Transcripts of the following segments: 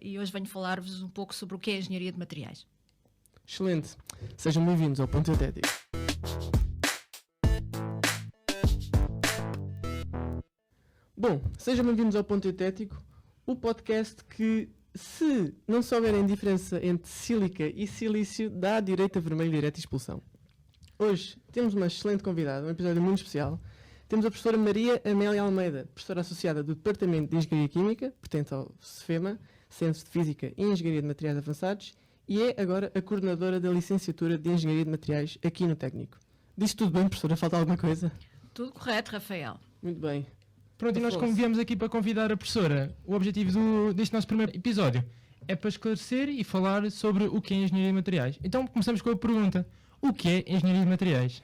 e hoje venho falar-vos um pouco sobre o que é a engenharia de materiais. Excelente. Sejam bem-vindos ao Ponto Eutético. Bom, sejam bem-vindos ao Ponto Eutético, o podcast que, se não souberem a diferença entre sílica e silício, dá a direita, vermelho, direta e expulsão. Hoje temos uma excelente convidada, um episódio muito especial. Temos a professora Maria Amélia Almeida, professora associada do Departamento de Engenharia Química, pertence ao CEFEMA, Centro de Física e Engenharia de Materiais Avançados, e é agora a coordenadora da licenciatura de Engenharia de Materiais aqui no Técnico. Diz tudo bem, professora? Falta alguma coisa? Tudo correto, Rafael. Muito bem. Pronto, e nós como viemos aqui para convidar a professora, o objetivo deste nosso primeiro episódio é para esclarecer e falar sobre o que é Engenharia de Materiais. Então começamos com a pergunta: o que é Engenharia de Materiais?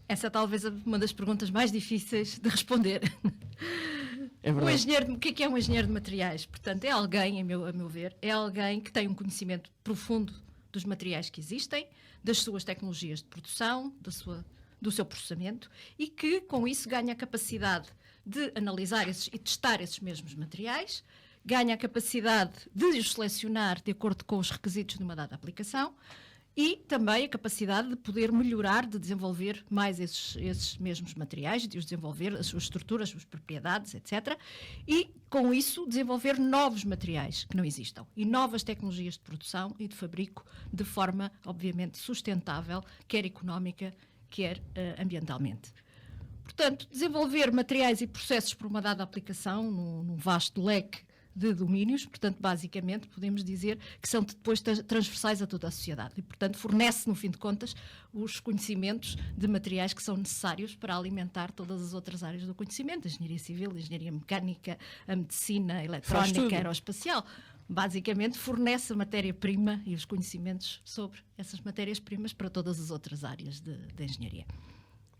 Essa é talvez uma das perguntas mais difíceis de responder. É verdade. O que é um engenheiro de materiais? Portanto, é alguém, a meu ver, é alguém que tem um conhecimento profundo dos materiais que existem, das suas tecnologias de produção, do seu processamento, e que, com isso, ganha a capacidade de analisar e testar esses mesmos materiais, ganha a capacidade de os selecionar de acordo com os requisitos de uma dada aplicação, e também a capacidade de poder melhorar, de desenvolver mais esses mesmos materiais, de os desenvolver, as suas estruturas, as suas propriedades, etc. E, com isso, desenvolver novos materiais que não existam e novas tecnologias de produção e de fabrico de forma, obviamente, sustentável, quer económica, quer ambientalmente. Portanto, desenvolver materiais e processos para uma dada aplicação num vasto leque de domínios, portanto, basicamente, podemos dizer que são depois transversais a toda a sociedade e, portanto, fornece, no fim de contas, os conhecimentos de materiais que são necessários para alimentar todas as outras áreas do conhecimento, a engenharia civil, a engenharia mecânica, a medicina, a eletrónica, a aeroespacial. Basicamente, fornece a matéria-prima e os conhecimentos sobre essas matérias-primas para todas as outras áreas de engenharia.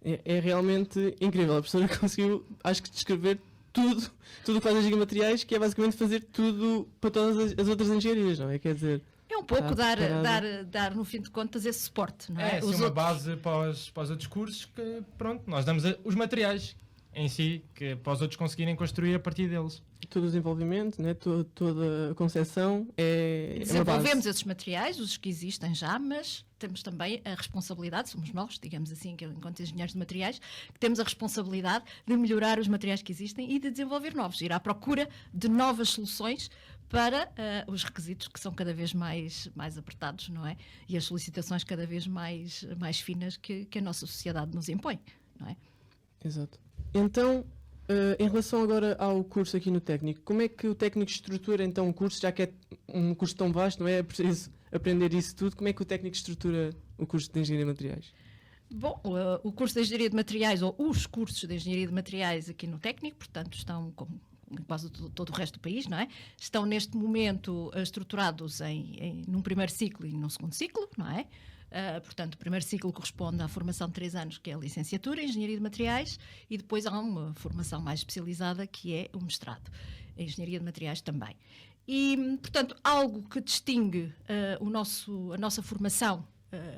É realmente incrível. A professora conseguiu, acho que, descrever tudo que faz engenharia de materiais, que é basicamente fazer tudo para todas as outras engenharias, não é? Quer dizer, é um pouco dar, no fim de contas, esse suporte, não é? É uma base para os outros cursos que, pronto, nós damos os materiais em si, que para os outros conseguirem construir a partir deles. Todo o desenvolvimento, né? Toda a concepção é desenvolvemos esses materiais, os que existem já, mas temos também a responsabilidade, somos nós, digamos assim, que enquanto engenheiros de materiais, que temos a responsabilidade de melhorar os materiais que existem e de desenvolver novos, ir à procura de novas soluções para os requisitos que são cada vez mais apertados, não é? E as solicitações cada vez mais finas que a nossa sociedade nos impõe, não é? Exato. Então, em relação agora ao curso aqui no Técnico, como é que o Técnico estrutura então o curso, já que é um curso tão vasto, não é? É preciso aprender isso tudo. Como é que o Técnico estrutura o curso de Engenharia de Materiais? Bom, o curso de Engenharia de Materiais, ou os cursos de Engenharia de Materiais aqui no Técnico, portanto, estão como em quase todo o resto do país, não é? Estão neste momento estruturados num primeiro ciclo e num segundo ciclo, não é? Portanto, o primeiro ciclo corresponde à formação de 3 anos, que é a licenciatura em Engenharia de Materiais, e depois há uma formação mais especializada, que é o mestrado em Engenharia de Materiais também. E, portanto, algo que distingue a nossa formação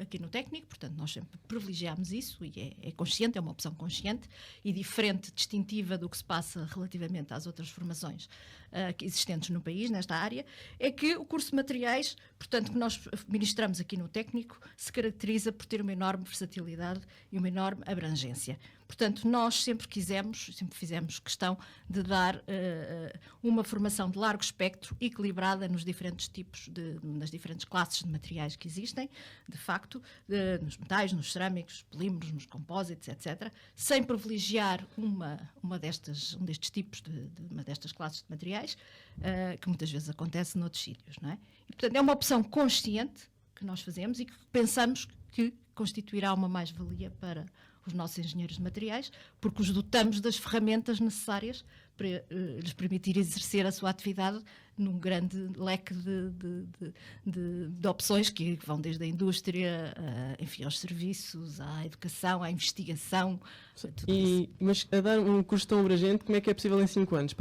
aqui no Técnico, portanto, nós sempre privilegiamos isso e é consciente, é uma opção consciente e diferente, distintiva do que se passa relativamente às outras formações existentes no país, nesta área, é que o curso de materiais, portanto, que nós ministramos aqui no Técnico, se caracteriza por ter uma enorme versatilidade e uma enorme abrangência. Portanto, nós sempre fizemos questão de dar uma formação de largo espectro, equilibrada nos diferentes tipos, nas diferentes classes de materiais que existem, de facto, nos metais, nos cerâmicos, polímeros, nos compósitos, etc., sem privilegiar um destes tipos, uma destas classes de materiais, que muitas vezes acontece noutros sítios, não é? E, portanto, é uma opção consciente que nós fazemos e que pensamos que constituirá uma mais-valia para os nossos engenheiros de materiais, porque os dotamos das ferramentas necessárias para lhes permitir exercer a sua atividade num grande leque de opções que vão desde a indústria, enfim, aos serviços, à educação, à investigação. Mas a dar um curso tão abrangente, como é que é possível em 5 anos?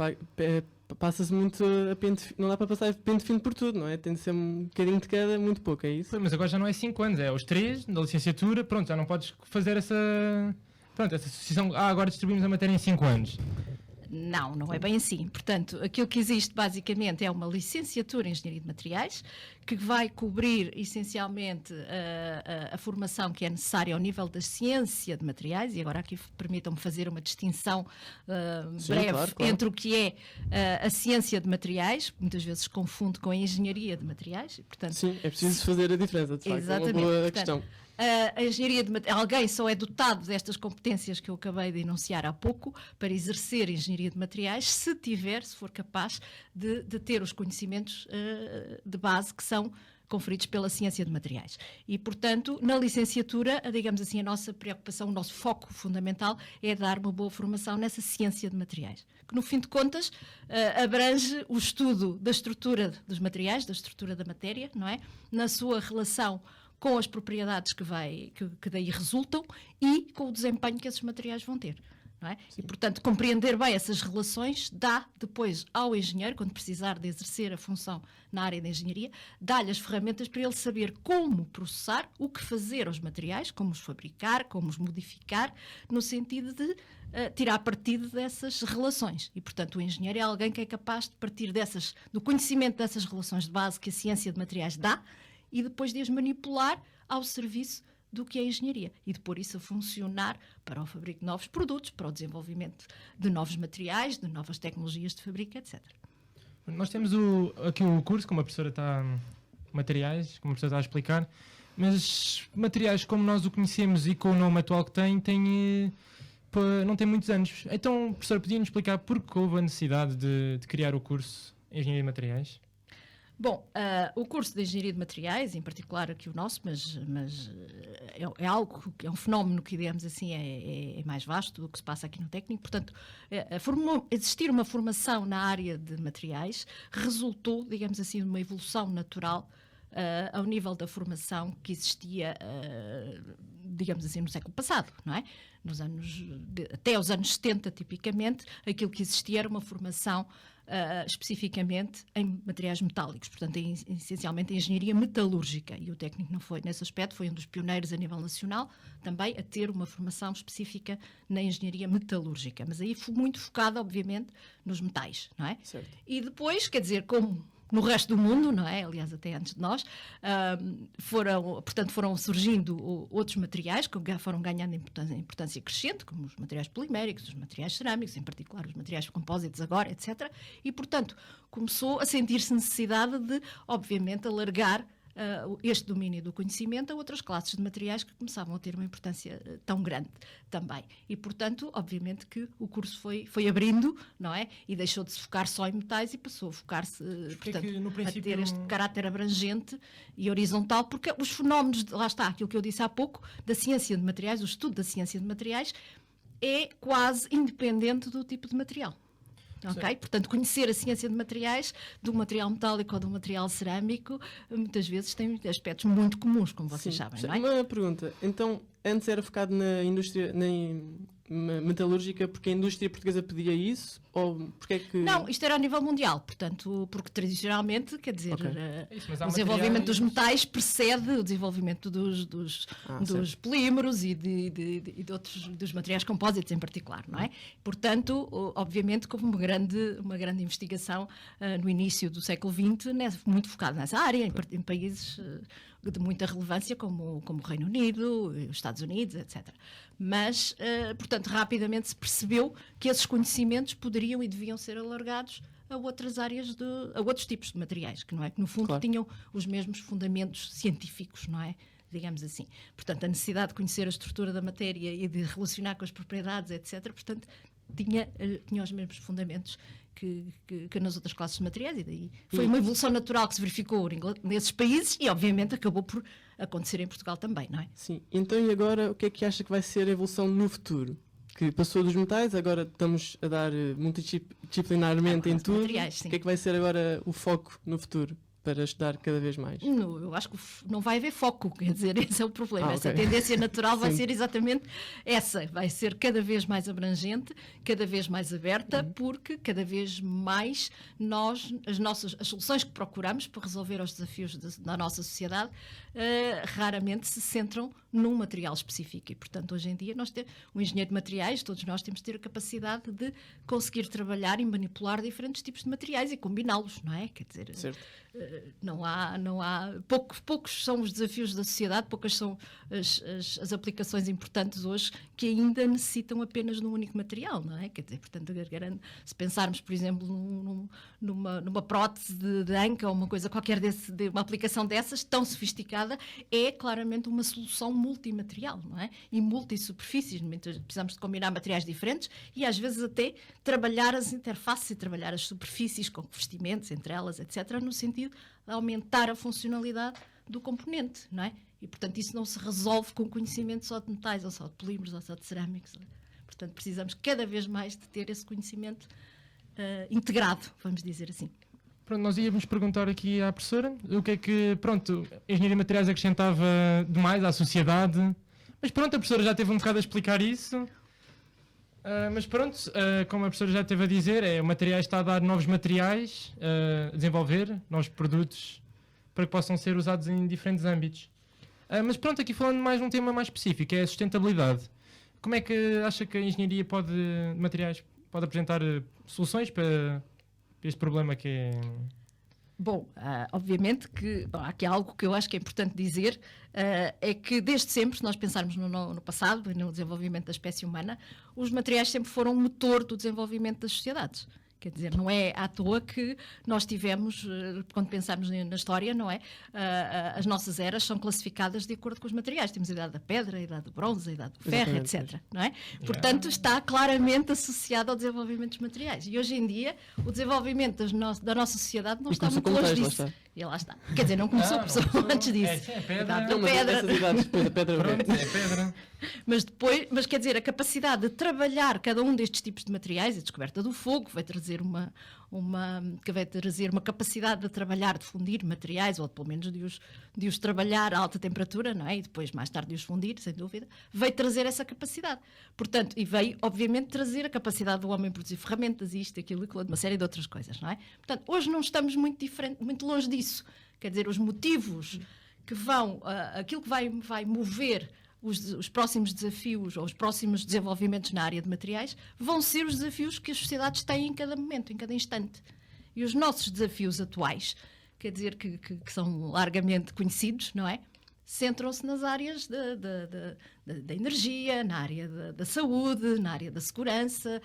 Passa-se muito a pente, não dá para passar pente fino por tudo, não é? Tem de ser um bocadinho de cada, muito pouco, é isso? Mas agora já não é 5 anos, é os 3 da licenciatura, pronto, já não podes fazer essa associação, agora distribuímos a matéria em 5 anos. Não é bem assim. Portanto, aquilo que existe basicamente é uma licenciatura em Engenharia de Materiais, que vai cobrir essencialmente a formação que é necessária ao nível da ciência de materiais, e agora aqui permitam-me fazer uma distinção breve claro. entre o que é a ciência de materiais, muitas vezes se confunde com a engenharia de materiais. E, portanto, Sim, é preciso fazer a diferença, de facto. exatamente. É uma boa Portanto, questão. a engenharia de alguém só é dotado destas competências que eu acabei de enunciar há pouco para exercer engenharia de materiais se for capaz de ter os conhecimentos de base que são conferidos pela ciência de materiais. E, portanto, na licenciatura, digamos assim, a nossa preocupação, o nosso foco fundamental é dar uma boa formação nessa ciência de materiais, que, no fim de contas, abrange o estudo da estrutura dos materiais, da estrutura da matéria, não é? Na sua relação com as propriedades que daí resultam e com o desempenho que esses materiais vão ter. Não é? E, portanto, compreender bem essas relações dá depois ao engenheiro, quando precisar de exercer a função na área da engenharia, dá-lhe as ferramentas para ele saber como processar, o que fazer aos materiais, como os fabricar, como os modificar, no sentido de tirar partido dessas relações. E, portanto, o engenheiro é alguém que é capaz de partir do conhecimento dessas relações de base que a ciência de materiais dá e depois de as manipular ao serviço do que é a engenharia e de pôr isso a funcionar para o fabrico de novos produtos, para o desenvolvimento de novos materiais, de novas tecnologias de fabrico, etc. Nós temos aqui o curso, como a professora materiais, como a professora está a explicar, mas materiais como nós o conhecemos e com o nome atual que não tem muitos anos. Então, professora, podia-nos explicar por que houve a necessidade de criar o curso em Engenharia de Materiais? Bom, o curso de Engenharia de Materiais, em particular aqui o nosso, mas é algo que é um fenómeno que, digamos assim, é mais vasto do que se passa aqui no técnico. Portanto, existir uma formação na área de materiais resultou, digamos assim, de uma evolução natural ao nível da formação que existia, digamos assim, no século passado, não é? Até os anos 70, tipicamente, aquilo que existia era uma formação especificamente em materiais metálicos, portanto, essencialmente em engenharia metalúrgica, e o técnico não foi, nesse aspecto, foi um dos pioneiros a nível nacional também a ter uma formação específica na engenharia metalúrgica, mas aí foi muito focada, obviamente, nos metais, não é? Certo. E depois, quer dizer, como no resto do mundo, não é? Aliás, até antes de nós, foram surgindo outros materiais que foram ganhando importância crescente, como os materiais poliméricos, os materiais cerâmicos, em particular os materiais compósitos agora, etc. E, portanto, começou a sentir-se necessidade de, obviamente, alargar este domínio do conhecimento a outras classes de materiais que começavam a ter uma importância tão grande também. E, portanto, obviamente que o curso foi abrindo, não é? E deixou de se focar só em metais e passou a focar-se, portanto, a ter este caráter abrangente e horizontal, porque os fenómenos, lá está, aquilo que eu disse há pouco, da ciência de materiais, o estudo da ciência de materiais, é quase independente do tipo de material. Okay? Portanto, conhecer a ciência de materiais, do material metálico ou do material cerâmico, muitas vezes tem aspectos muito comuns, como vocês sabem, não é? Uma pergunta. Então, antes era focado na indústria metalúrgica porque a indústria portuguesa pedia isso? Ou porque é que... Não, isto era a nível mundial, portanto, porque tradicionalmente, quer dizer, o desenvolvimento dos metais precede o desenvolvimento dos polímeros e de outros, dos materiais compósitos em particular, não é? Portanto, obviamente, houve uma grande investigação no início do século XX, muito focada nessa área, em países de muita relevância, como o Reino Unido, os Estados Unidos, etc. Mas, portanto, rapidamente se percebeu que esses conhecimentos poderiam e deviam ser alargados a outras áreas, a outros tipos de materiais, que, não é? Que no fundo tinham os mesmos fundamentos científicos, não é? Digamos assim. Portanto, a necessidade de conhecer a estrutura da matéria e de relacionar com as propriedades, etc., portanto, tinha os mesmos fundamentos que nas outras classes de materiais, e daí foi uma evolução natural que se verificou nesses países e, obviamente, acabou por acontecer em Portugal também, não é? Sim. Então, e agora, o que é que acha que vai ser a evolução no futuro? Que passou dos metais, agora estamos a dar multidisciplinarmente em tudo. Materiais, sim. O que é que vai ser agora o foco no futuro para estudar cada vez mais? Eu acho que não vai haver foco, quer dizer, esse é o problema. Essa okay. tendência natural vai ser exatamente essa, vai ser cada vez mais abrangente, cada vez mais aberta, porque cada vez mais as soluções que procuramos para resolver os desafios da nossa sociedade raramente se centram num material específico. E, portanto, hoje em dia, o engenheiro de materiais, todos nós temos de ter a capacidade de conseguir trabalhar e manipular diferentes tipos de materiais e combiná-los, não é? Quer dizer, Certo. poucos são os desafios da sociedade, poucas são as aplicações importantes hoje que ainda necessitam apenas de um único material, não é? Quer dizer, portanto, se pensarmos, por exemplo, numa prótese de anca ou uma coisa qualquer de uma aplicação dessas, tão sofisticada, é claramente uma solução multimaterial, não é? E multissuperfícies. Precisamos de combinar materiais diferentes e às vezes até trabalhar as interfaces e trabalhar as superfícies com revestimentos entre elas, etc., no sentido de aumentar a funcionalidade do componente, não é? E, portanto, isso não se resolve com conhecimento só de metais, ou só de polímeros, ou só de cerâmicos. Portanto, precisamos cada vez mais de ter esse conhecimento integrado, vamos dizer assim. Pronto, nós íamos perguntar aqui à professora o que é que, pronto, a engenharia de materiais acrescentava demais à sociedade, mas pronto, a professora já teve um bocado a explicar isso. Mas pronto, como a professora já esteve a dizer, o material está a dar novos materiais, a desenvolver novos produtos para que possam ser usados em diferentes âmbitos. Mas pronto, aqui falando mais um tema mais específico, é a sustentabilidade. Como é que acha que a engenharia de materiais pode apresentar soluções para este problema que é... Bom, obviamente que há aqui algo que eu acho que é importante dizer, é que desde sempre, se nós pensarmos no passado e no desenvolvimento da espécie humana, os materiais sempre foram o motor do desenvolvimento das sociedades. Quer dizer, não é à toa que nós tivemos, quando pensamos na história, não é? As nossas eras são classificadas de acordo com os materiais. Temos a idade da pedra, a idade do bronze, a idade do ferro, etc. Não é? Portanto, está claramente associado ao desenvolvimento dos materiais. E hoje em dia, o desenvolvimento da nossa sociedade não está muito longe disso. E lá está. Quer dizer, não começou antes disso. É pedra. Da pedra. Depois da pedra. Pronto, é pedra. Mas quer dizer, a capacidade de trabalhar cada um destes tipos de materiais, a descoberta do fogo vai trazer uma capacidade de trabalhar, de fundir materiais, ou pelo menos de os trabalhar a alta temperatura, não é? E depois, mais tarde, de os fundir, sem dúvida, veio trazer essa capacidade. Portanto, e veio, obviamente, trazer a capacidade do homem produzir ferramentas, isto, aquilo, uma série de outras coisas, não é? Portanto, hoje não estamos muito longe disso. Quer dizer, os motivos que aquilo que vai mover os próximos desafios ou os próximos desenvolvimentos na área de materiais vão ser os desafios que as sociedades têm em cada momento, em cada instante. E os nossos desafios atuais, quer dizer, que são largamente conhecidos, não é? Centram-se nas áreas da energia, na área da saúde, na área da segurança,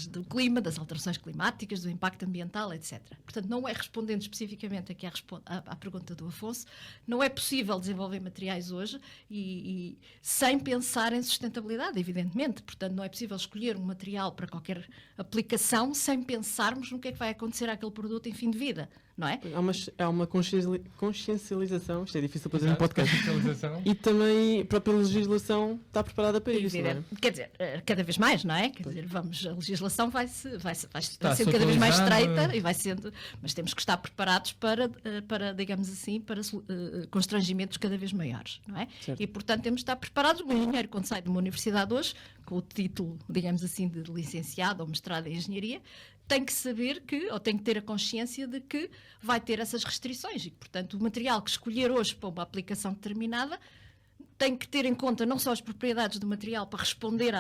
do clima, das alterações climáticas, do impacto ambiental, etc. Portanto, não é respondendo especificamente aqui à pergunta do Afonso, não é possível desenvolver materiais hoje e sem pensar em sustentabilidade, evidentemente. Portanto, não é possível escolher um material para qualquer aplicação sem pensarmos no que é que vai acontecer àquele produto em fim de vida, não é? Há uma consciencialização, isto é difícil para dizer no podcast, Capitalização. e também a própria legislação está preparada para isso, não é? Quer dizer, cada vez mais, não é? Quer dizer, a legislação vai sendo cada vez atualizando. mais estreita e vai sendo, mas temos que estar preparados para digamos assim, para constrangimentos cada vez maiores, não é? Certo. E, portanto, temos de estar preparados. O engenheiro, quando sai de uma universidade hoje, com o título, digamos assim, de licenciado ou mestrado em engenharia, tem que saber ou tem que ter a consciência de que vai ter essas restrições e, portanto, o material que escolher hoje para uma aplicação determinada tem que ter em conta não só as propriedades do material para responder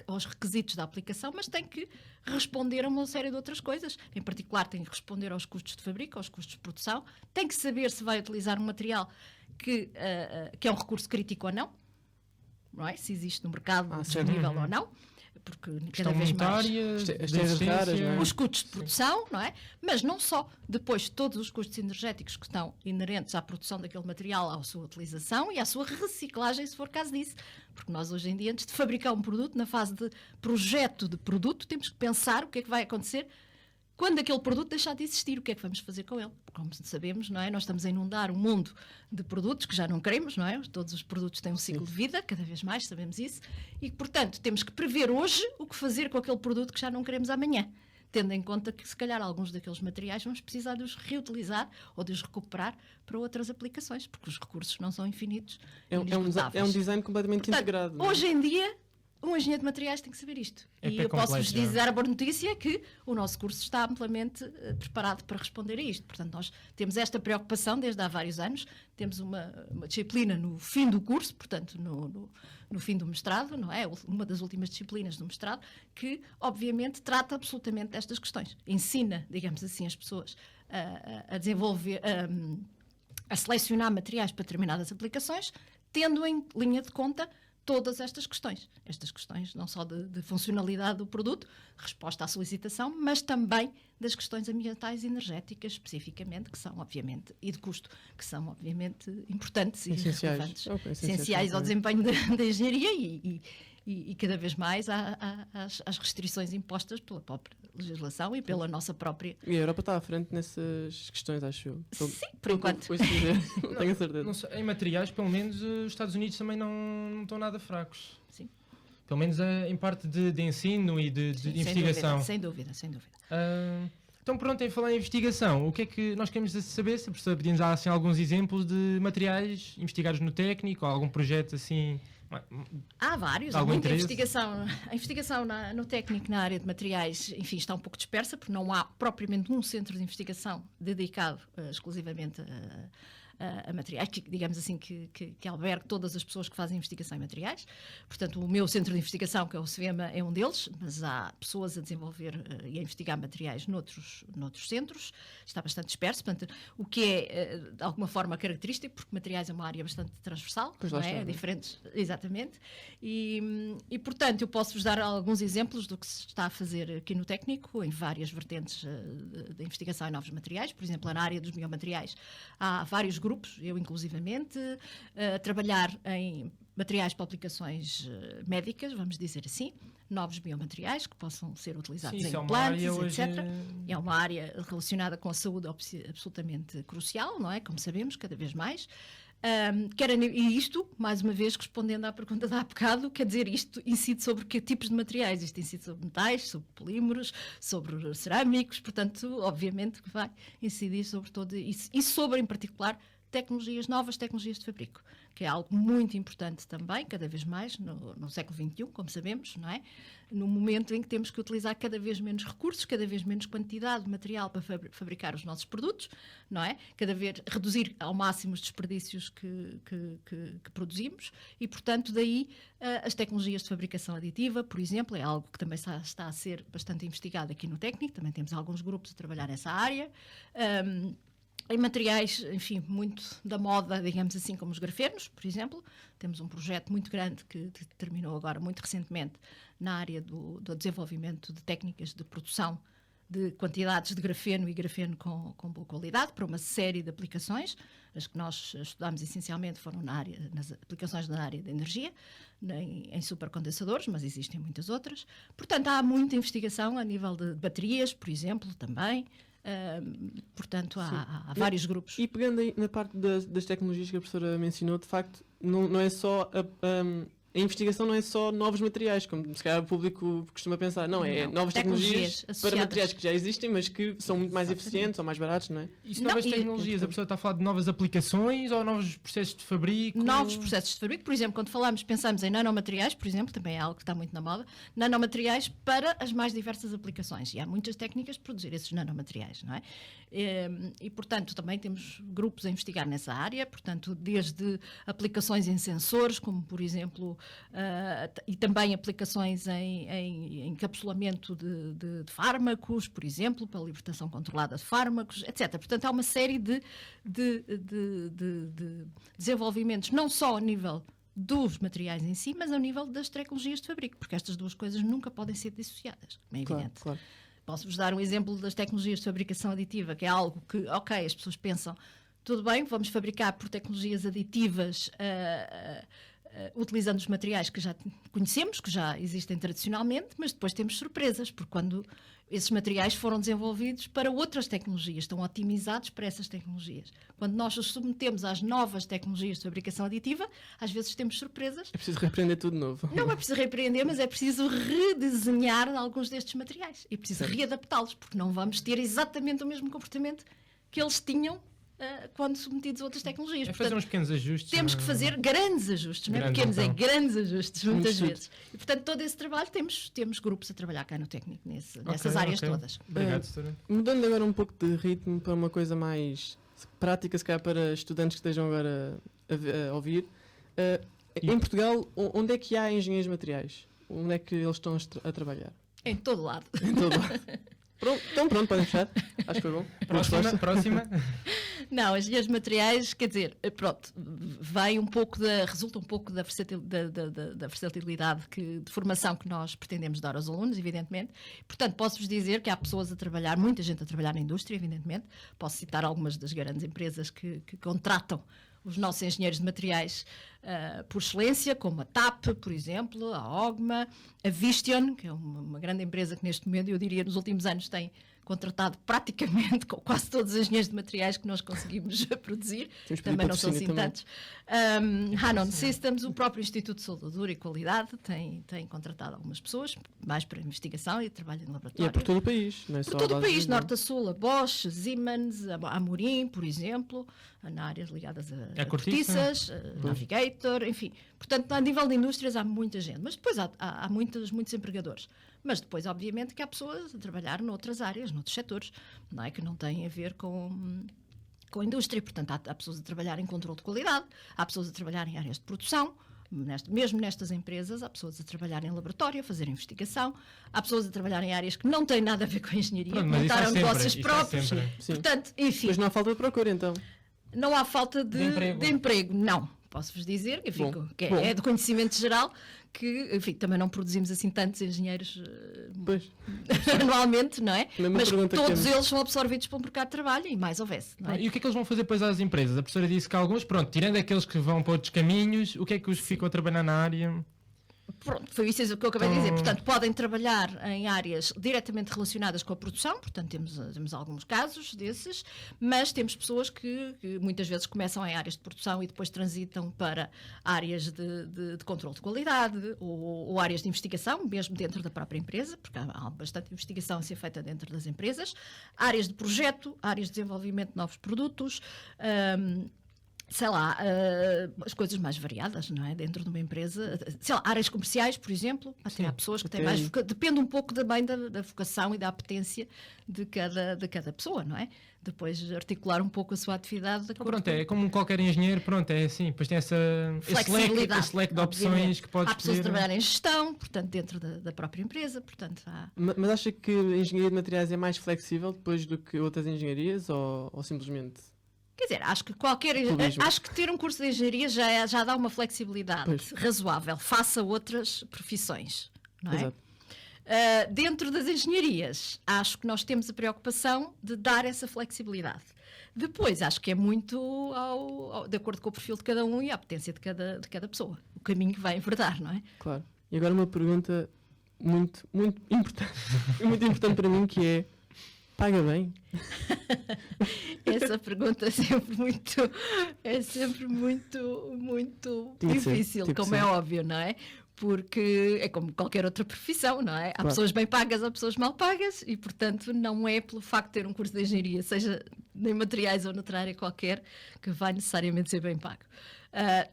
aos requisitos da aplicação, mas tem que responder a uma série de outras coisas. Em particular, tem que responder aos custos de fabrico, aos custos de produção, tem que saber se vai utilizar um material que é um recurso crítico ou não é? Se existe no mercado disponível ou não. Porque cada vez mais as terras raras, não é? os custos de produção, não é? Mas não só, depois todos os custos energéticos que estão inerentes à produção daquele material, à sua utilização e à sua reciclagem, se for caso disso. Porque nós hoje em dia, antes de fabricar um produto, na fase de projeto de produto, temos que pensar o que é que vai acontecer quando aquele produto deixar de existir, o que é que vamos fazer com ele? Como sabemos, não é? Nós estamos a inundar o mundo de produtos que já não queremos, não é? Todos os produtos têm um ciclo de vida, cada vez mais sabemos isso, e, portanto, temos que prever hoje o que fazer com aquele produto que já não queremos amanhã, tendo em conta que, se calhar, alguns daqueles materiais vamos precisar de os reutilizar ou de os recuperar para outras aplicações, porque os recursos não são infinitos. É um design completamente Portanto, integrado. Não é? hoje em dia, um engenheiro de materiais tem que saber isto. É E pé eu posso-vos completo, já. dizer a boa notícia que o nosso curso está amplamente preparado para responder a isto. Portanto, nós temos esta preocupação desde há vários anos. Temos uma disciplina no fim do curso, portanto, no fim do mestrado, não é? Uma das últimas disciplinas do mestrado, que, obviamente, trata absolutamente destas questões. Ensina, digamos assim, as pessoas a desenvolver, a selecionar materiais para determinadas aplicações, tendo em linha de conta todas estas questões não só de funcionalidade do produto, resposta à solicitação, mas também das questões ambientais e energéticas, especificamente, que são, obviamente, e de custo, que são, obviamente, importantes e relevantes. Essenciais ao desempenho da engenharia e cada vez mais às restrições impostas pela própria legislação e pela nossa própria... E a Europa está à frente nessas questões, acho eu. Sim, por enquanto. Não tenho a certeza. Não sei, em materiais, pelo menos, os Estados Unidos também não estão nada fracos. Sim. Pelo menos em parte de ensino e de investigação. Sem dúvida. Então pronto, em falar em investigação, o que é que nós queremos saber? Se a professora podia-nos dar assim, alguns exemplos de materiais investigados no técnico, ou algum projeto assim... Há vários, há muita investigação. A investigação no técnico, na área de materiais, enfim, está um pouco dispersa, porque não há propriamente um centro de investigação dedicado exclusivamente a materiais, digamos assim, que albergue todas as pessoas que fazem investigação em materiais. Portanto, o meu centro de investigação, que é o CVEMA, é um deles, mas há pessoas a desenvolver e a investigar materiais noutros centros. Está bastante disperso, portanto, o que é, de alguma forma, característico, porque materiais é uma área bastante transversal, pois não é? Diferentes, exatamente. E, portanto, eu posso-vos dar alguns exemplos do que se está a fazer aqui no técnico, em várias vertentes de investigação em novos materiais. Por exemplo, na área dos biomateriais, há vários grupos, eu inclusivamente, a trabalhar em materiais para aplicações médicas, vamos dizer assim, novos biomateriais que possam ser utilizados em implantes, etc. É uma área relacionada com a saúde absolutamente crucial, não é? Como sabemos, cada vez mais. E isto, mais uma vez, respondendo à pergunta de há bocado, quer dizer, isto incide sobre que tipos de materiais? Isto incide sobre metais, sobre polímeros, sobre cerâmicos, portanto, obviamente que vai incidir sobre todo isso. E sobre, em particular, novas tecnologias de fabrico, que é algo muito importante também, cada vez mais, no século XXI, como sabemos, não é? No momento em que temos que utilizar cada vez menos recursos, cada vez menos quantidade de material para fabricar os nossos produtos, não é? Cada vez reduzir ao máximo os desperdícios que produzimos e, portanto, daí as tecnologias de fabricação aditiva, por exemplo, é algo que também está a ser bastante investigado aqui no técnico, também temos alguns grupos a trabalhar nessa área. Em materiais, enfim, muito da moda, digamos assim, como os grafenos, por exemplo. Temos um projeto muito grande que terminou agora, muito recentemente, na área do desenvolvimento de técnicas de produção de quantidades de grafeno e grafeno com boa qualidade, para uma série de aplicações. As que nós estudámos essencialmente foram nas aplicações na área da energia, em supercondensadores, mas existem muitas outras. Portanto, há muita investigação a nível de baterias, por exemplo, também. Portanto, há vários grupos. E pegando aí na parte das tecnologias que a professora mencionou, de facto, não é só a investigação não é só novos materiais, como se calhar o público costuma pensar. Não, novas tecnologias para materiais que já existem, mas que são muito mais eficientes ou mais baratos, não é? Isso novas tecnologias, a pessoa está a falar de novas aplicações ou novos processos de fabrico? Novos processos de fabrico, por exemplo, quando pensamos em nanomateriais, por exemplo, também é algo que está muito na moda, nanomateriais para as mais diversas aplicações. E há muitas técnicas de produzir esses nanomateriais, não é? E, portanto, também temos grupos a investigar nessa área, portanto, desde aplicações em sensores, como, por exemplo, e também aplicações em encapsulamento de fármacos, por exemplo, para a libertação controlada de fármacos, etc. Portanto, há uma série de desenvolvimentos, não só a nível dos materiais em si, mas ao nível das tecnologias de fabrico, porque estas duas coisas nunca podem ser dissociadas, como é evidente. Claro. Posso-vos dar um exemplo das tecnologias de fabricação aditiva, que é algo que, ok, as pessoas pensam, tudo bem, vamos fabricar por tecnologias aditivas utilizando os materiais que já conhecemos, que já existem tradicionalmente, mas depois temos surpresas, porque quando esses materiais foram desenvolvidos para outras tecnologias, estão otimizados para essas tecnologias. Quando nós os submetemos às novas tecnologias de fabricação aditiva, às vezes temos surpresas. É preciso reaprender tudo de novo. Não é preciso reaprender, mas é preciso redesenhar alguns destes materiais. É preciso readaptá-los, porque não vamos ter exatamente o mesmo comportamento que eles tinham quando submetidos a outras tecnologias. É fazer uns pequenos ajustes. Temos que fazer grandes ajustes, não é Grandes, pequenos, então. é grandes ajustes, muitas Muito vezes. E, portanto, todo esse trabalho temos grupos a trabalhar cá no técnico, nessas Ok, áreas ok. todas. Obrigado, doutora. Mudando agora um pouco de ritmo para uma coisa mais prática, se calhar para estudantes que estejam agora a ouvir. Em Portugal, onde é que há engenheiros de materiais? Onde é que eles estão a trabalhar? Em todo lado. Em todo lado. Pronto, então pronto, podem fechar. Acho que foi bom. Boa resposta. Próxima. Não, engenheiros de materiais, quer dizer, pronto, resulta um pouco da versatilidade de formação que nós pretendemos dar aos alunos, evidentemente. Portanto, posso-vos dizer que há pessoas a trabalhar, muita gente a trabalhar na indústria, evidentemente. Posso citar algumas das grandes empresas que contratam os nossos engenheiros de materiais por excelência, como a TAP, por exemplo, a Ogma, a Vistion, que é uma grande empresa que neste momento, eu diria, nos últimos anos tem contratado praticamente com quase todos os engenheiros de materiais que nós conseguimos produzir. Temos que pedir Também não são assim patrocínio também. tantos. Hanon Systems, o próprio Instituto de Soldadura e Qualidade tem contratado algumas pessoas, mais para investigação e trabalho em E laboratório. é por todo o país, não é só Por todo a o base país, de- norte a sul, a Bosch, a Siemens, a Amorim, por exemplo, na áreas ligadas a cortiça. cortiças, a Navigator, enfim. Portanto, a nível de indústrias há muita gente, mas depois há muitos empregadores. Mas depois, obviamente, que há pessoas a trabalhar noutras áreas, noutros setores, não é? Que não têm a ver com a indústria. Portanto, há pessoas a trabalhar em controle de qualidade, há pessoas a trabalhar em áreas de produção, mesmo nestas empresas, há pessoas a trabalhar em laboratório, a fazer investigação, há pessoas a trabalhar em áreas que não têm nada a ver com a engenharia, Pronto, que mas isso há montaram sempre, negócios isso há próprios. sempre. Sim. Portanto, enfim, Depois não há falta de procura, então. não há falta de emprego, não. Posso-vos dizer, enfim, Bom, que bom. é de conhecimento geral, que, enfim, também não produzimos assim tantos engenheiros Pois. anualmente, não é? Mesma Mas pergunta que todos temos. eles são absorvidos pelo mercado de trabalho e mais houvesse, não é? E o que é que eles vão fazer depois às empresas? A professora disse que alguns, pronto, tirando aqueles que vão para outros caminhos, o que é que os ficam a trabalhar na área? Pronto, foi isso que eu acabei de dizer. Portanto, podem trabalhar em áreas diretamente relacionadas com a produção, portanto, temos alguns casos desses, mas temos pessoas que muitas vezes começam em áreas de produção e depois transitam para áreas de controle de qualidade ou áreas de investigação, mesmo dentro da própria empresa, porque há bastante investigação a ser feita dentro das empresas, áreas de projeto, áreas de desenvolvimento de novos produtos. Sei lá, as coisas mais variadas, não é? Dentro de uma empresa, sei lá, áreas comerciais, por exemplo, até há pessoas que têm mais. Depende um pouco também da vocação e da apetência de cada pessoa, não é? Depois articular um pouco a sua atividade. De acordo Pronto, com- é como qualquer engenheiro, pronto, é assim, depois tem esse Flexibilidade, leque de opções obviamente. que podes Há pessoas a escolher. trabalhar em gestão, portanto, dentro da própria empresa, portanto, há. Mas acha que a engenharia de materiais é mais flexível depois do que outras engenharias ou simplesmente? Quer dizer, acho que Turismo. acho que ter um curso de engenharia já dá uma flexibilidade Pois. razoável face a outras profissões, não é? Exato. Dentro das engenharias, acho que nós temos a preocupação de dar essa flexibilidade. Depois, acho que é muito de acordo com o perfil de cada um e a apetência de cada pessoa. O caminho que vai enverdar, não é? Claro. E agora uma pergunta muito, muito importante, muito importante para mim, que é: paga bem? Essa pergunta é sempre muito Tinha que ser, difícil, tinha que como é ser. óbvio, não é? Porque é como qualquer outra profissão, não é? Há Claro. pessoas bem pagas, há pessoas mal pagas e, portanto, não é pelo facto de ter um curso de engenharia, seja em materiais ou noutra área qualquer, que vai necessariamente ser bem pago.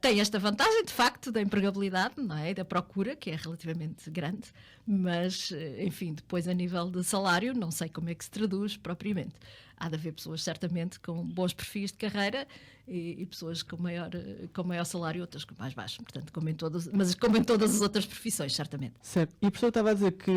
Tem esta vantagem, de facto, da empregabilidade, não é? Da procura, que é relativamente grande, mas, enfim, depois a nível de salário, não sei como é que se traduz propriamente. Há de haver pessoas, certamente, com bons perfis de carreira e pessoas com maior salário, outras com mais baixo. Portanto, como em todas as outras profissões, certamente. Certo. E a pessoa estava a dizer que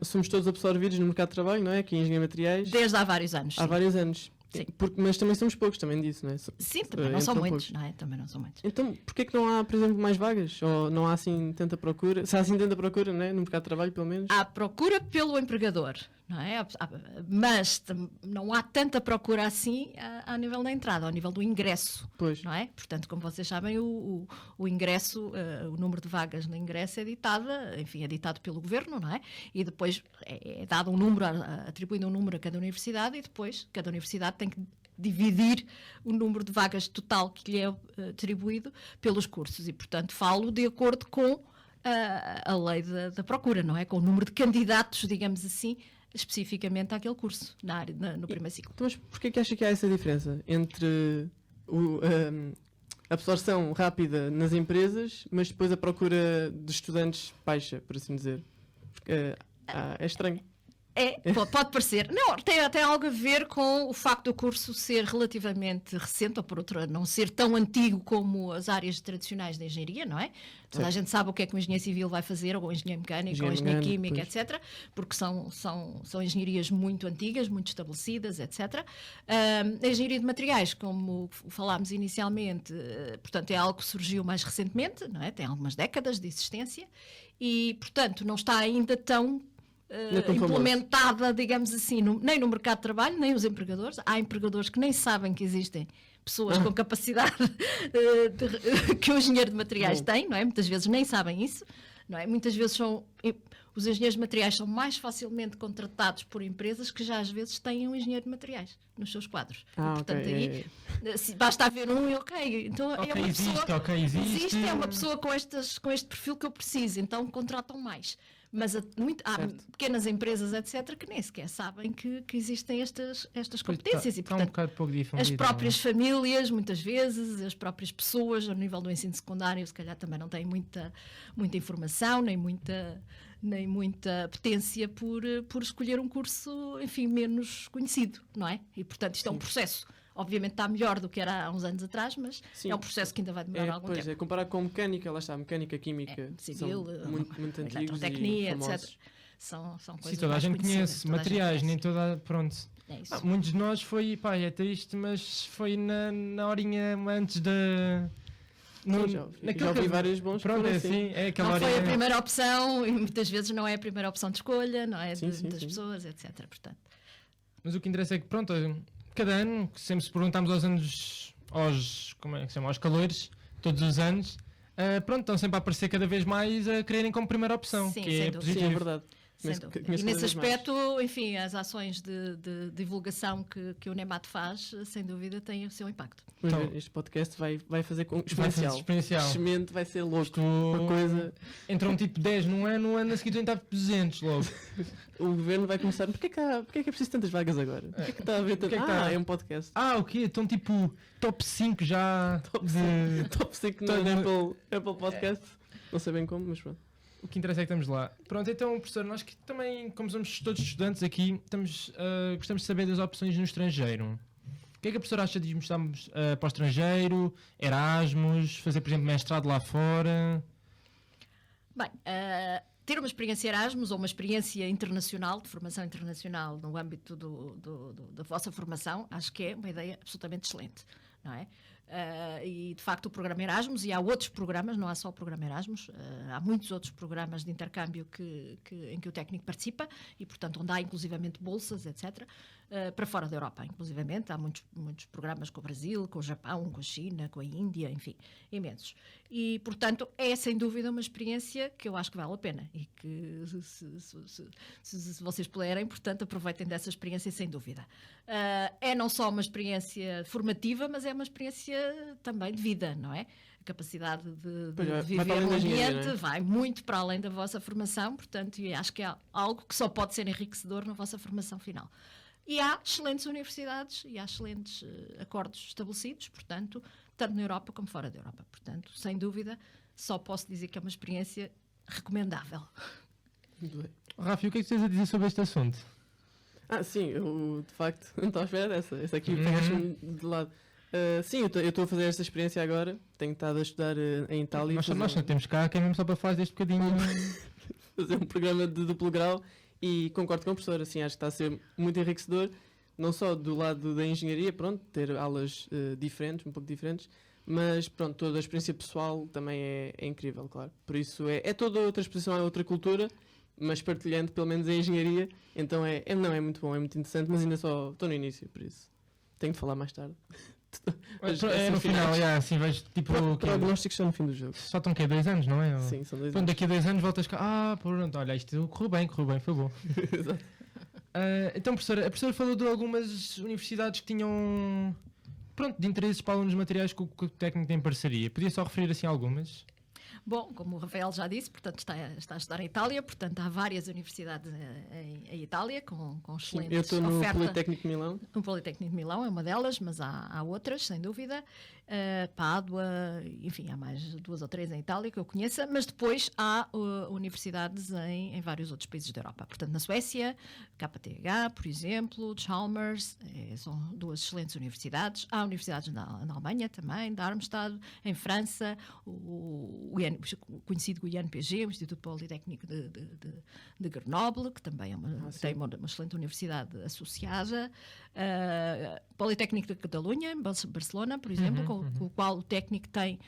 somos todos absorvidos no mercado de trabalho, não é? Aqui em engenharia de materiais. Desde há vários anos. Há sim. vários anos. Sim. Mas também somos poucos, também disso, não é? Sim, também não são então muitos, poucos. não é? Também não são muitos. Então, porquê que não há, por exemplo, mais vagas? Ou não há assim tanta procura? Se há assim tanta procura, não é? No mercado de trabalho, pelo menos. Há procura pelo empregador, não é? Mas não há tanta procura assim a nível da entrada, ao nível do ingresso, Pois. não é? Portanto, como vocês sabem, o ingresso, o número de vagas no ingresso é ditado pelo governo, não é? E depois é dado um número, atribuído um número a cada universidade e depois cada universidade tem que dividir o número de vagas total que lhe é atribuído pelos cursos e, portanto, falo de acordo com a lei da procura, não é? Com o número de candidatos, digamos assim, especificamente àquele curso, no primeiro ciclo. Então, mas porquê que acha que há essa diferença entre a absorção rápida nas empresas, mas depois a procura de estudantes baixa, por assim dizer? Porque, é estranho. Pode parecer. Não, tem algo a ver com o facto do curso ser relativamente recente, ou por outra, não ser tão antigo como as áreas tradicionais da engenharia, não é? Toda a gente sabe o que é que um engenheiro civil vai fazer, ou um engenheiro mecânico, ou um engenheiro químico, pois. etc. Porque são engenharias muito antigas, muito estabelecidas, etc. A engenharia de materiais, como falámos inicialmente, portanto, é algo que surgiu mais recentemente, não é? Tem algumas décadas de existência e, portanto, não está ainda tão implementada, digamos assim, nem no mercado de trabalho, nem os empregadores. Há empregadores que nem sabem que existem pessoas com capacidade que o engenheiro de materiais tem, não é? Muitas vezes nem sabem isso, não é? Muitas vezes os engenheiros de materiais são mais facilmente contratados por empresas que já às vezes têm um engenheiro de materiais nos seus quadros. E, portanto, aí basta haver um e então é uma pessoa, existe, é uma pessoa com este perfil que eu preciso, então contratam mais. Mas há pequenas empresas, etc., que nem sequer sabem que existem estas competências. E, portanto, um bocado pouco difundido, as próprias famílias, muitas vezes, as próprias pessoas, ao nível do ensino secundário, se calhar também não têm muita informação, nem muita potência por escolher um curso, enfim, menos conhecido, não é? E, portanto, isto é um processo. Obviamente está melhor do que era há uns anos atrás, mas é um processo que ainda vai demorar algum tempo. Comparar com mecânica, lá está, mecânica, química, civil, são muito antigos eletrotecnia, e famosos. etc. São coisas Sim, toda a gente conhece materiais, nem toda, pronto. É isso. Muitos de nós é triste, mas foi na horinha antes da... Já ouvi vários bons. Pronto, é assim, é aquela não foi a primeira opção e muitas vezes não é a primeira opção de escolha, não é? Das pessoas, etc. Portanto. Mas o que interessa é que, pronto, cada ano, sempre se perguntamos aos calores, todos os anos, pronto, estão sempre a aparecer cada vez mais a quererem como primeira opção, Sim, que é positivo. Sim, é verdade. E nesse aspecto, enfim, as ações de divulgação que o NEMAT faz, sem dúvida, têm o seu impacto. Então, este podcast vai fazer exponencial. O crescimento vai ser louco. Uma coisa... Entra um tipo 10 num ano a seguir entrar por 200 logo. O governo vai começar. Porquê que é preciso tantas vagas agora? Porquê que está a haver tanto? É um podcast. O quê? Então tipo top 5 já. Top 5 no Apple Podcast. Não sei bem como, mas pronto. O que interessa é que estamos lá. Pronto, então, professor, nós que também, como somos todos estudantes aqui, gostamos de saber das opções no estrangeiro. O que é que a professora acha de irmos para o estrangeiro, Erasmus, fazer, por exemplo, mestrado lá fora? Bem, ter uma experiência Erasmus ou uma experiência internacional, de formação internacional, no âmbito da vossa formação, acho que é uma ideia absolutamente excelente, não é? E de facto o programa Erasmus, e há outros programas, não há só o programa Erasmus, há muitos outros programas de intercâmbio em que o técnico participa e portanto onde há inclusivamente bolsas, etc., para fora da Europa, inclusivamente há muitos programas com o Brasil, com o Japão, com a China, com a Índia, enfim, imensos. E portanto é sem dúvida uma experiência que eu acho que vale a pena e que se vocês puderem, portanto aproveitem dessa experiência sem dúvida. É não só uma experiência formativa, mas é uma experiência também de vida, não é? A capacidade de viver no ambiente vai muito para além da vossa formação, portanto, e acho que é algo que só pode ser enriquecedor na vossa formação final. E há excelentes universidades e há excelentes acordos estabelecidos, portanto, tanto na Europa como fora da Europa. Portanto, sem dúvida, só posso dizer que é uma experiência recomendável. Muito bem. Rafa, o que é que tens a dizer sobre este assunto? Sim, eu de facto não estava a esperar essa. Essa aqui pegaste-me de lado. Sim, eu estou a fazer esta experiência agora. Tenho estado a estudar em Itália. Nós não temos cá, que é mesmo só para fazer este bocadinho. Fazer um programa de duplo grau e concordo com a professora. Assim, acho que está a ser muito enriquecedor, não só do lado da engenharia, pronto, ter aulas diferentes, um pouco diferentes, mas pronto, toda a experiência pessoal também é incrível, claro. Por isso é toda outra exposição a outra cultura, mas partilhando pelo menos a engenharia. Então não é muito bom, é muito interessante, mas ainda só estou no início, por isso tenho de falar mais tarde. No final, assim vejo tipo. Prognósticos são no fim do jogo. Só estão 2 anos, não é? Sim, são 2 anos. Daqui a 2 anos voltas cá. Pronto, olha, isto correu bem, foi bom. Exato. Então, professora, a professora falou de algumas universidades que tinham de interesses para alunos materiais com o técnico tem parceria. Podia só referir assim algumas? Bom, como o Rafael já disse, portanto, está a estudar em Itália, portanto, há várias universidades em Itália com excelentes Eu estou no oferta. Politécnico de Milão. O Politécnico de Milão é uma delas, mas há outras, sem dúvida. Pádua, enfim, há mais 2 ou 3 em Itália que eu conheça, mas depois há universidades em vários outros países da Europa. Portanto, na Suécia, KTH, por exemplo, Chalmers, são 2 excelentes universidades. Há universidades na Alemanha também, Darmstadt, em França, o conhecido INPG, o Instituto Politécnico de Grenoble, que também tem uma excelente universidade associada. Politécnico de Catalunha, em Barcelona, por exemplo, com o qual o técnico tem,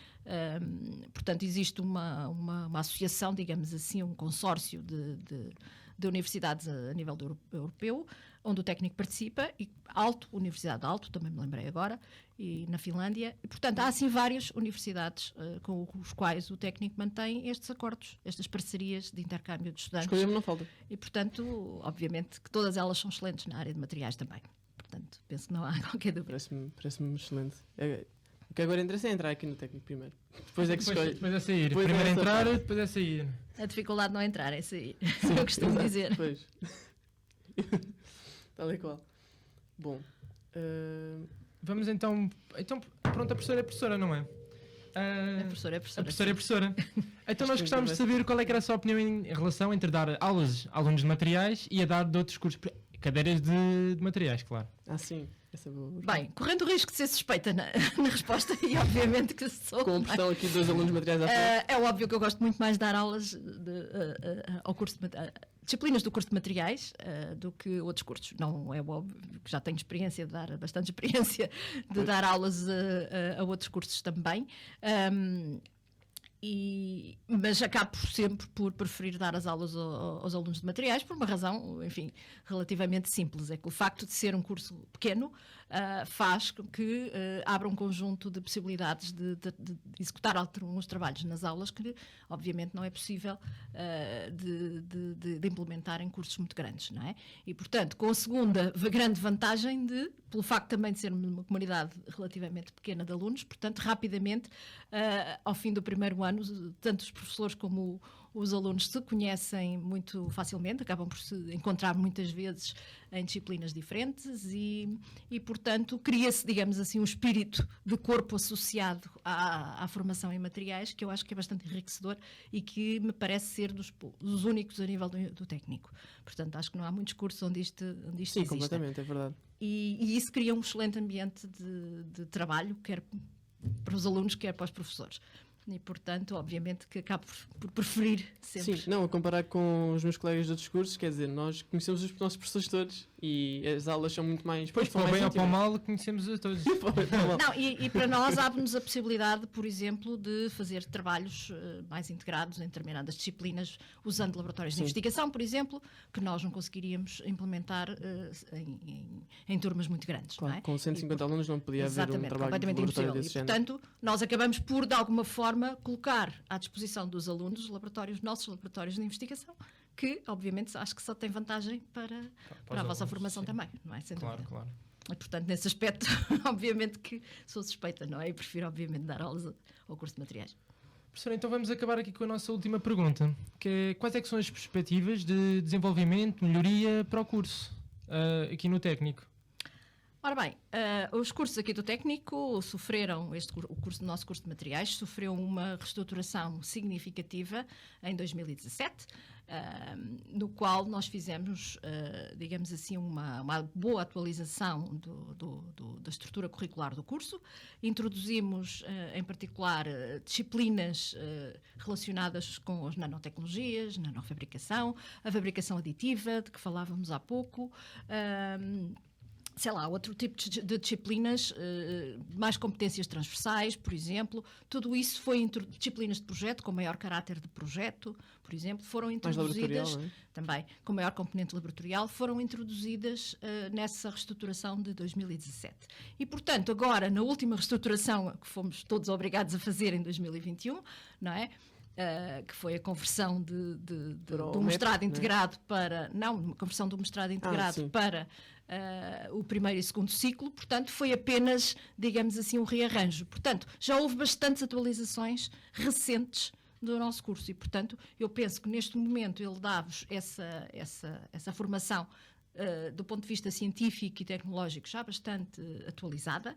portanto, existe uma associação, digamos assim, um consórcio de universidades a nível europeu, onde o técnico participa, e Universidade de Aalto, também me lembrei agora, e na Finlândia. E, portanto, há assim várias universidades com os quais o técnico mantém estes acordos, estas parcerias de intercâmbio de estudantes. Escolha-me não falta. E, portanto, obviamente que todas elas são excelentes na área de materiais também. Portanto, penso que não há qualquer dúvida. Parece-me excelente. O que agora interessa é entrar aqui no técnico primeiro. Depois é que se escolhe. Depois é sair. Depois Primeiro é entrar, depois é sair. A dificuldade não é entrar, é sair. Sim, Eu costumo exato, dizer. Pois. Tal e qual. Bom. Vamos então. Então, pronto, a professora é professora, não é? A professora é A professora. professora é professora. Então nós que gostávamos de saber qual é que era a sua opinião em relação entre dar aulas a alunos de materiais e a dar de outros cursos, cadeiras de materiais, claro. Sim. Essa é boa. Bem, correndo o risco de ser suspeita na resposta, e obviamente que sou. Com a pressão aqui de 2 alunos de materiais à frente. É óbvio que eu gosto muito mais de dar aulas ao curso de disciplinas do curso de materiais do que outros cursos. Não é óbvio que já tenho experiência de dar, bastante experiência de dar aulas a outros cursos também. Mas acabo sempre por preferir dar as aulas aos alunos de materiais por uma razão, enfim, relativamente simples. É que o facto de ser um curso pequeno faz com que abra um conjunto de possibilidades de executar alguns trabalhos nas aulas que, obviamente, não é possível de implementar em cursos muito grandes, não é? E, portanto, com a segunda grande vantagem pelo facto também de ser uma comunidade relativamente pequena de alunos, portanto, rapidamente, ao fim do primeiro ano, tanto os professores como os alunos se conhecem muito facilmente, acabam por se encontrar muitas vezes em disciplinas diferentes e portanto, cria-se, digamos assim, um espírito de corpo associado à formação em materiais, que eu acho que é bastante enriquecedor e que me parece ser dos únicos a nível do técnico. Portanto, acho que não há muitos cursos onde isto Sim, existe. completamente, é verdade. E isso cria um excelente ambiente de trabalho, quer para os alunos, quer para os professores. E, portanto, obviamente que acabo por preferir sempre. Sim, não, a comparar com os meus colegas de outros cursos, quer dizer, nós conhecemos os nossos professores todos e as aulas são muito mais... Pois, são para o mais bem ou para o íntimas. mal, conhecemos a todos. Não, e para nós abre-nos a possibilidade, por exemplo, de fazer trabalhos mais integrados em determinadas disciplinas, usando laboratórios de investigação, por exemplo, que nós não conseguiríamos implementar em turmas muito grandes. Claro, não é? com 150 alunos não podia haver um Exatamente, trabalho de completamente laboratório impossível. desse E, género. portanto, nós acabamos por, de alguma forma, colocar à disposição dos alunos nossos laboratórios de investigação, que, obviamente, acho que só tem vantagem para a vossa alunos, formação sim. também, não é? Sem Claro, dúvida. claro. E, portanto, nesse aspecto, obviamente que sou suspeita, não é? E prefiro, obviamente, dar aulas ao curso de materiais. Professora, então vamos acabar aqui com a nossa última pergunta, que é, quais é que são as perspectivas de desenvolvimento, melhoria para o curso, aqui no técnico? Ora bem, os cursos aqui do técnico sofreram, o nosso curso de materiais sofreu uma reestruturação significativa em 2017, no qual nós fizemos, digamos assim, uma boa atualização da estrutura curricular do curso. Introduzimos, em particular, disciplinas relacionadas com as nanotecnologias, nanofabricação, a fabricação aditiva, de que falávamos há pouco, sei lá, outro tipo de disciplinas, mais competências transversais, por exemplo. Tudo isso foi disciplinas de projeto, com maior caráter de projeto, por exemplo, foram introduzidas, não é? também com maior componente laboratorial, foram introduzidas nessa reestruturação de 2017. E, portanto, agora, na última reestruturação que fomos todos obrigados a fazer em 2021, não é? Que foi a conversão do mestrado integrado para... Não, uma conversão do mestrado integrado para o primeiro e segundo ciclo, portanto, foi apenas, digamos assim, um rearranjo. Portanto, já houve bastantes atualizações recentes do nosso curso. E, portanto, eu penso que neste momento ele dá-vos essa formação do ponto de vista científico e tecnológico já bastante atualizada.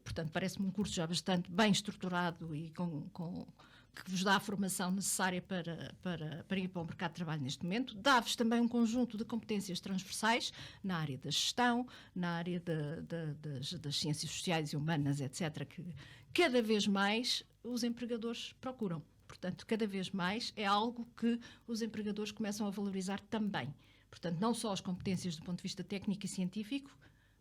Portanto, parece-me um curso já bastante bem estruturado e que vos dá a formação necessária para ir para o mercado de trabalho neste momento. Dá-vos também um conjunto de competências transversais na área da gestão, na área das ciências sociais e humanas, etc., que cada vez mais os empregadores procuram. Portanto, cada vez mais é algo que os empregadores começam a valorizar também. Portanto, não só as competências do ponto de vista técnico e científico,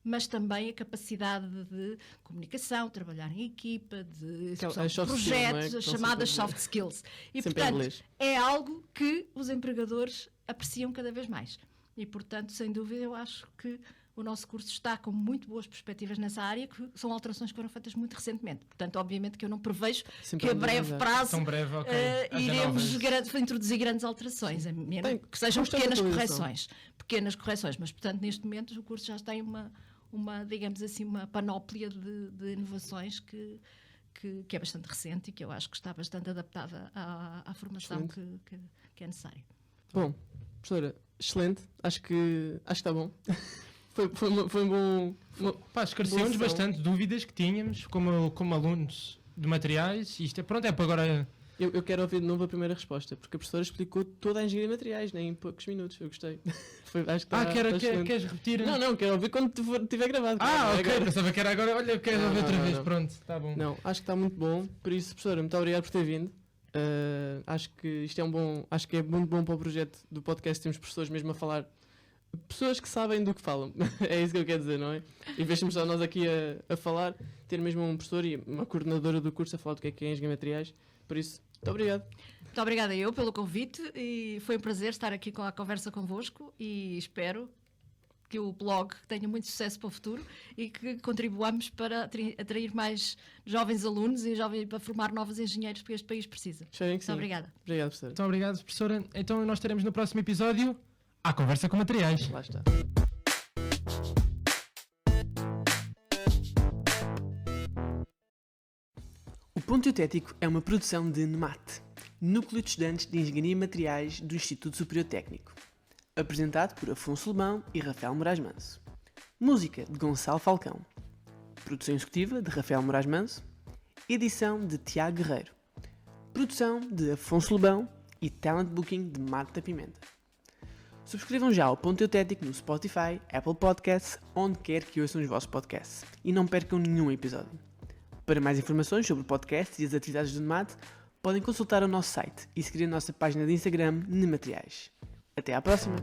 mas também a capacidade de comunicação, trabalhar em equipa, de execução de projetos, as chamadas soft skills. E, portanto, é algo que os empregadores apreciam cada vez mais. E, portanto, sem dúvida, eu acho que o nosso curso está com muito boas perspectivas nessa área, que são alterações que foram feitas muito recentemente. Portanto, obviamente que eu não prevejo que a breve prazo iremos introduzir grandes alterações, a menos que sejam pequenas correções. Mas, portanto, neste momento o curso já tem digamos assim, uma panóplia de inovações que é bastante recente e que eu acho que está bastante adaptada à formação que é necessária. Bom, professora, excelente. Acho que está bom. Foi um bom... Esclareceu-nos bastante dúvidas que tínhamos como alunos de materiais. Isto é para agora... Eu quero ouvir de novo a primeira resposta, porque a professora explicou toda a engenharia de materiais, em poucos minutos. Eu gostei. Acho que queres repetir? Não, quero ouvir quando estiver gravado. Ok, pensava que era agora. Olha, quero ouvir outra vez. Pronto, está bom. Não, acho que está muito bom. Por isso, professora, muito obrigado por ter vindo. Acho que isto acho que é muito bom para o projeto do podcast. Temos pessoas mesmo a falar, pessoas que sabem do que falam. É isso que eu quero dizer, não é? Em vez de sermos só nós aqui a falar, ter mesmo um professor e uma coordenadora do curso a falar do que é engenharia de materiais. Por isso, muito obrigado. Muito obrigada eu pelo convite e foi um prazer estar aqui com a conversa convosco e espero que o blog tenha muito sucesso para o futuro e que contribuamos para atrair mais jovens alunos e para formar novos engenheiros que este país precisa. Muito obrigada. Obrigado, professora. Muito obrigado, professora. Então nós teremos no próximo episódio a conversa com materiais. Lá está. O Ponto Teotético é uma produção de NEMAT, Núcleo de Estudantes de Engenharia e Materiais do Instituto Superior Técnico. Apresentado por Afonso Lebão e Rafael Moraes Manso. Música de Gonçalo Falcão. Produção executiva de Rafael Moraes Manso. Edição de Tiago Guerreiro. Produção de Afonso Lebão e Talent Booking de Marta Pimenta. Subscrevam já o Ponto Teotético no Spotify, Apple Podcasts, onde quer que ouçam os vossos podcasts. E não percam nenhum episódio. Para mais informações sobre o podcast e as atividades do NEMAT, podem consultar o nosso site e seguir a nossa página de Instagram, Nemateriais. Até à próxima!